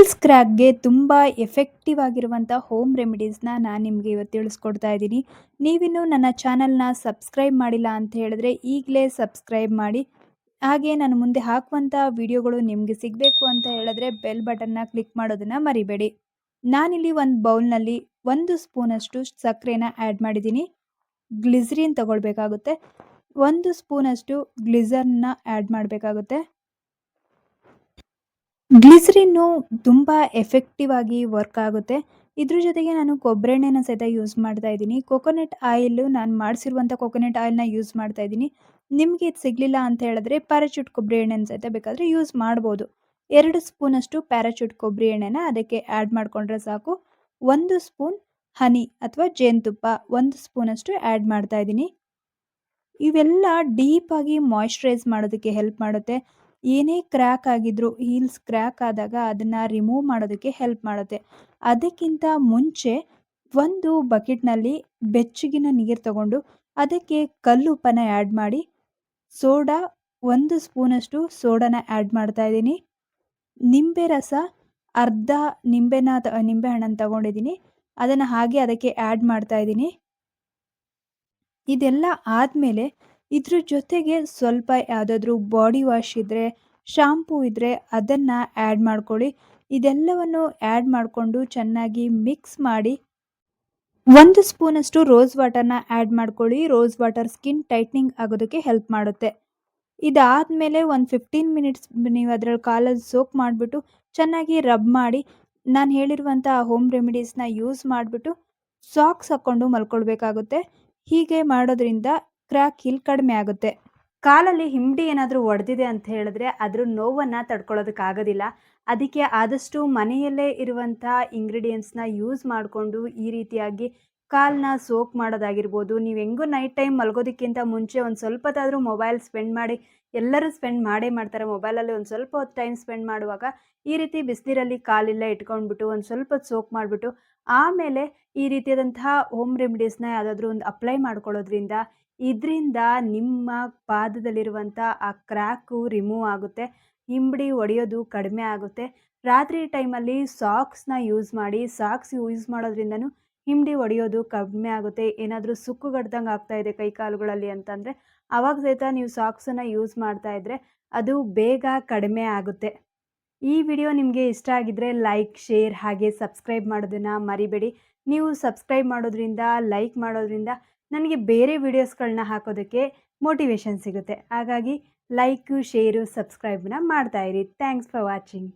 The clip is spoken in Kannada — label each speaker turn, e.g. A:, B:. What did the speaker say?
A: ಹೀಲ್ಸ್ ಕ್ರ್ಯಾಕ್‌ಗೆ ತುಂಬ ಎಫೆಕ್ಟಿವ್ ಆಗಿರುವಂಥ ಹೋಮ್ ರೆಮಿಡೀಸ್‌ನ ನಾನು ನಿಮಗೆ ಇವತ್ತು ತಿಳಿಸ್ಕೊಡ್ತಾ ಇದ್ದೀನಿ. ನೀವಿನ್ನೂ ನನ್ನ ಚಾನಲ್‌ನ ಸಬ್ಸ್ಕ್ರೈಬ್ ಮಾಡಿಲ್ಲ ಅಂತ ಹೇಳಿದ್ರೆ ಈಗಲೇ ಸಬ್ಸ್ಕ್ರೈಬ್ ಮಾಡಿ. ಹಾಗೆ ನಾನು ಮುಂದೆ ಹಾಕುವಂಥ ವಿಡಿಯೋಗಳು ನಿಮಗೆ ಸಿಗಬೇಕು ಅಂತ ಹೇಳಿದ್ರೆ ಬೆಲ್ ಬಟನ್ನ ಕ್ಲಿಕ್ ಮಾಡೋದನ್ನು ಮರಿಬೇಡಿ. ನಾನಿಲ್ಲಿ ಒಂದು ಬೌಲ್‌ನಲ್ಲಿ 1 ಸ್ಪೂನಷ್ಟು ಸಕ್ಕರೆನ ಆ್ಯಡ್ ಮಾಡಿದ್ದೀನಿ. ಗ್ಲಿಸರಿನ್ ತಗೊಳ್ಬೇಕಾಗುತ್ತೆ. 1 ಸ್ಪೂನಷ್ಟು ಗ್ಲಿಸರ್‌ನ ಆ್ಯಡ್ ಮಾಡಬೇಕಾಗುತ್ತೆ. ಗ್ಲಿಸರಿನ್ನು ತುಂಬ ಎಫೆಕ್ಟಿವ್ ಆಗಿ ವರ್ಕ್ ಆಗುತ್ತೆ. ಇದ್ರ ಜೊತೆಗೆ ನಾನು ಕೊಬ್ಬರಿ ಎಣ್ಣೆನ ಸಹಿತ ಯೂಸ್ ಮಾಡ್ತಾ ಇದ್ದೀನಿ. ಕೊಕೊನಟ್ ಆಯಿಲು ನಾನು ಮಾಡಿಸಿರುವಂಥ ಕೊಕೊನಟ್ ಆಯಿಲ್‌ನ ಯೂಸ್ ಮಾಡ್ತಾ ಇದ್ದೀನಿ. ನಿಮಗೆ ಇದು ಸಿಗಲಿಲ್ಲ ಅಂತ ಹೇಳಿದ್ರೆ ಪ್ಯಾರಾಚೂಟ್ ಕೊಬ್ಬರಿ ಎಣ್ಣೆನ ಸಹಿತ ಬೇಕಾದರೆ ಯೂಸ್ ಮಾಡ್ಬೋದು. 2 ಸ್ಪೂನಷ್ಟು ಪ್ಯಾರಾಚೂಟ್ ಕೊಬ್ಬರಿ ಎಣ್ಣೆನ ಅದಕ್ಕೆ ಆ್ಯಡ್ ಮಾಡಿಕೊಂಡ್ರೆ ಸಾಕು. 1 ಸ್ಪೂನ್ ಹನಿ ಅಥವಾ ಜೇನುತುಪ್ಪ 1 ಸ್ಪೂನಷ್ಟು ಆ್ಯಡ್ ಮಾಡ್ತಾ ಇದ್ದೀನಿ. ಇವೆಲ್ಲ ಡೀಪಾಗಿ ಮಾಯಿಶ್ಚರೈಸ್ ಮಾಡೋದಕ್ಕೆ ಹೆಲ್ಪ್ ಮಾಡುತ್ತೆ. ಏನೇ ಕ್ರ್ಯಾಕ್ ಆಗಿದ್ರೂ ಹೀಲ್ಸ್ ಕ್ರ್ಯಾಕ್ ಆದಾಗ ಅದನ್ನು ರಿಮೂವ್ ಮಾಡೋದಕ್ಕೆ ಹೆಲ್ಪ್ ಮಾಡುತ್ತೆ. ಅದಕ್ಕಿಂತ ಮುಂಚೆ ಒಂದು ಬಕೆಟ್‌ನಲ್ಲಿ ಬೆಚ್ಚಗಿನ ನೀರು ತಗೊಂಡು ಅದಕ್ಕೆ ಕಲ್ಲುಪ್ಪನ್ನ ಆ್ಯಡ್ ಮಾಡಿ, ಸೋಡಾ 1 ಸ್ಪೂನಷ್ಟು ಸೋಡಾನ ಆ್ಯಡ್ ಮಾಡ್ತಾ ಇದ್ದೀನಿ. ನಿಂಬೆ ರಸ ಅರ್ಧ ನಿಂಬೆಹಣ್ಣನ್ನು ತಗೊಂಡಿದ್ದೀನಿ. ಅದನ್ನು ಹಾಗೆ ಅದಕ್ಕೆ ಆ್ಯಡ್ ಮಾಡ್ತಾ ಇದ್ದೀನಿ. ಇದೆಲ್ಲ ಆದಮೇಲೆ ಇದ್ರ ಜೊತೆಗೆ ಸ್ವಲ್ಪ ಯಾವುದಾದ್ರೂ ಬಾಡಿ ವಾಶ್ ಇದ್ದರೆ, ಶಾಂಪೂ ಇದ್ದರೆ ಅದನ್ನು ಆ್ಯಡ್ ಮಾಡ್ಕೊಳ್ಳಿ. ಇದೆಲ್ಲವನ್ನು ಆ್ಯಡ್ ಮಾಡಿಕೊಂಡು ಚೆನ್ನಾಗಿ ಮಿಕ್ಸ್ ಮಾಡಿ 1 ಸ್ಪೂನಷ್ಟು ರೋಸ್ ವಾಟರ್‌ನ ಆ್ಯಡ್ ಮಾಡ್ಕೊಳ್ಳಿ. ರೋಸ್ ವಾಟರ್ ಸ್ಕಿನ್ ಟೈಟ್ನಿಂಗ್ ಆಗೋದಕ್ಕೆ ಹೆಲ್ಪ್ ಮಾಡುತ್ತೆ. ಇದಾದಮೇಲೆ ಒಂದು 15 ಮಿನಿಟ್ಸ್ ನೀವು ಅದರಲ್ಲಿ ಕಾಲಲ್ಲಿ ಸೋಕ್ ಮಾಡಿಬಿಟ್ಟು ಚೆನ್ನಾಗಿ ರಬ್ ಮಾಡಿ, ನಾನು ಹೇಳಿರುವಂಥ ಹೋಮ್ ರೆಮಿಡೀಸ್‌ನ ಯೂಸ್ ಮಾಡಿಬಿಟ್ಟು ಸಾಕ್ಸ್ ಹಾಕ್ಕೊಂಡು ಮಲ್ಕೊಳ್ಬೇಕಾಗುತ್ತೆ. ಹೀಗೆ ಮಾಡೋದ್ರಿಂದ ಕ್ರ್ಯಾಕ್ ಹೀಲ್ ಕಡಿಮೆ ಆಗುತ್ತೆ. ಕಾಲಲ್ಲಿ ಹಿಂಡಿ ಏನಾದರೂ ಒಡೆದಿದೆ ಅಂತ ಹೇಳಿದ್ರೆ ಅದ್ರ ನೋವನ್ನು ತಡ್ಕೊಳ್ಳೋದಕ್ಕಾಗೋದಿಲ್ಲ. ಅದಕ್ಕೆ ಆದಷ್ಟು ಮನೆಯಲ್ಲೇ ಇರುವಂಥ ಇಂಗ್ರೀಡಿಯೆಂಟ್ಸ್‌ನ ಯೂಸ್ ಮಾಡಿಕೊಂಡು ಈ ರೀತಿಯಾಗಿ ಕಾಲನ್ನ ಸೋಕ್ ಮಾಡೋದಾಗಿರ್ಬೋದು. ನೀವು ಹೆಂಗೂ ನೈಟ್ ಟೈಮ್ ಮಲಗೋದಕ್ಕಿಂತ ಮುಂಚೆ ಒಂದು ಸ್ವಲ್ಪ ಹೊತ್ತಾದರೂ ಮೊಬೈಲ್ ಸ್ಪೆಂಡ್ ಮಾಡಿ, ಎಲ್ಲರೂ ಸ್ಪೆಂಡ್ ಮಾಡೇ ಮಾಡ್ತಾರೆ. ಮೊಬೈಲಲ್ಲಿ ಒಂದು ಸ್ವಲ್ಪ ಹೊತ್ತು ಟೈಮ್ ಸ್ಪೆಂಡ್ ಮಾಡುವಾಗ ಈ ರೀತಿ ಬಿಸಿನೀರಲ್ಲಿ ಕಾಲೆಲ್ಲ ಇಟ್ಕೊಂಡ್ಬಿಟ್ಟು ಒಂದು ಸ್ವಲ್ಪ ಹೊತ್ತು ಸೋಕ್ ಮಾಡಿಬಿಟ್ಟು ಆಮೇಲೆ ಈ ರೀತಿಯಾದಂತಹ ಹೋಮ್ ರೆಮಿಡೀಸ್‌ನ ಯಾವುದಾದ್ರೂ ಒಂದು ಅಪ್ಲೈ ಮಾಡ್ಕೊಳ್ಳೋದ್ರಿಂದ ಇದರಿಂದ ನಿಮ್ಮ ಪಾದದಲ್ಲಿರುವಂಥ ಆ ಕ್ರ್ಯಾಕು ರಿಮೂವ್ ಆಗುತ್ತೆ. ಹಿಂಬಡಿ ಒಡೆಯೋದು ಕಡಿಮೆ ಆಗುತ್ತೆ. ರಾತ್ರಿ ಟೈಮಲ್ಲಿ ಸಾಕ್ಸ್‌ನ ಯೂಸ್ ಮಾಡಿ. ಸಾಕ್ಸ್ ಯೂಸ್ ಮಾಡೋದ್ರಿಂದನೂ ಹಿಂಬಡಿ ಒಡೆಯೋದು ಕಡಿಮೆ ಆಗುತ್ತೆ. ಏನಾದರೂ ಸುಕ್ಕುಗಡ್ದಂಗೆ ಆಗ್ತಾಯಿದೆ ಕೈ ಕಾಲುಗಳಲ್ಲಿ ಅಂತಂದರೆ ಆವಾಗ ಸಹಿತ ನೀವು ಸಾಕ್ಸನ್ನು ಯೂಸ್ ಮಾಡ್ತಾ ಇದ್ದರೆ ಅದು ಬೇಗ ಕಡಿಮೆ ಆಗುತ್ತೆ. ಈ ವಿಡಿಯೋ ನಿಮಗೆ ಇಷ್ಟ ಆಗಿದ್ದರೆ ಲೈಕ್, ಶೇರ್ ಹಾಗೆ ಸಬ್ಸ್ಕ್ರೈಬ್ ಮಾಡೋದನ್ನು ಮರಿಬೇಡಿ. ನೀವು ಸಬ್ಸ್ಕ್ರೈಬ್ ಮಾಡೋದ್ರಿಂದ, ಲೈಕ್ ಮಾಡೋದ್ರಿಂದ ನನಗೆ ಬೇರೆ ವಿಡಿಯೋಸ್ಗಳನ್ನ ಹಾಕೋದಕ್ಕೆ ಮೋಟಿವೇಶನ್ ಸಿಗುತ್ತೆ. ಹಾಗಾಗಿ ಲೈಕು, ಶೇರು, ಸಬ್ಸ್ಕ್ರೈಬನ್ನ ಮಾಡ್ತಾಯಿರಿ. Thanks for watching.